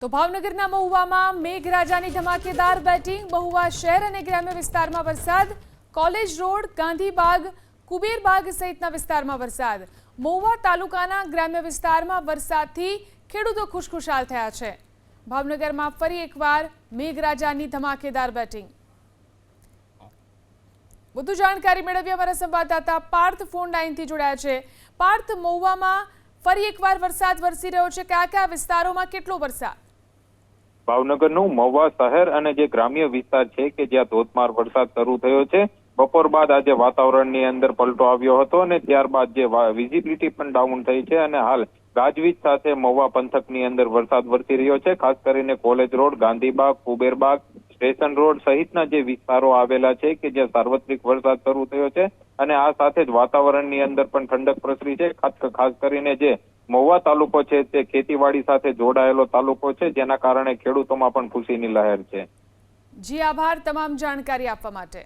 તો ભાવનગરના મહુવામાં મેઘરાજાની ધમાકેદાર બેટિંગ। મહુવા શહેર અને ગ્રામ્ય વિસ્તારમાં વરસાદ। કોલેજ રોડ, ગાંધીબાગ, કુબેરબાગ સહિતના વિસ્તારમાં વરસાદ। મહુવા તાલુકાના ગ્રામ્ય વિસ્તારમાં વરસાદથી ખેડૂતો ખુશખુશાલ થયા છે। ભાવનગરમાં ફરી એકવાર મેઘરાજાની ધમાકેદાર બેટિંગ। વધુ જાણકારી મેળવી અમારા સંવાદદાતા પાર્થ ફોન લાઈનથી જોડાયા છે। પાર્થ, મહુવામાં ફરી એકવાર વરસાદ વરસી રહ્યો છે, કયા કયા વિસ્તારોમાં કેટલો વરસાદ? ભાવનગરનું મહુવા શહેર અને જે ગ્રામ્ય વિસ્તાર છે કે જ્યાં ધોધમાર વરસાદ શરૂ થયો છે। બપોર બાદ આજે વાતાવરણની અંદર પલટો આવ્યો હતો અને ત્યારબાદ જે વિઝિબિલિટી પણ ડાઉન થઈ છે અને હાલ ગાજવીજ સાથે મહુવા પંથકની અંદર વરસાદ વરસી રહ્યો છે। ખાસ કરીને college road, Gandhibag, Kuberbag, station road સહિતના જે વિસ્તારો આવેલા છે કે જ્યાં સાર્વત્રિક વરસાદ શરૂ થયો છે અને આ સાથે જ વાતાવરણની અંદર પણ ઠંડક પ્રસરી છે। ખાસ કરીને જે મહુવા તાલુકો છે તે ખેતીવાડી સાથે જોડાયેલો તાલુકો છે, જેના કારણે ખેડૂતોમાં પણ ખુશીની લહેર છે। જી આભાર તમામ જાણકારી આપવા માટે।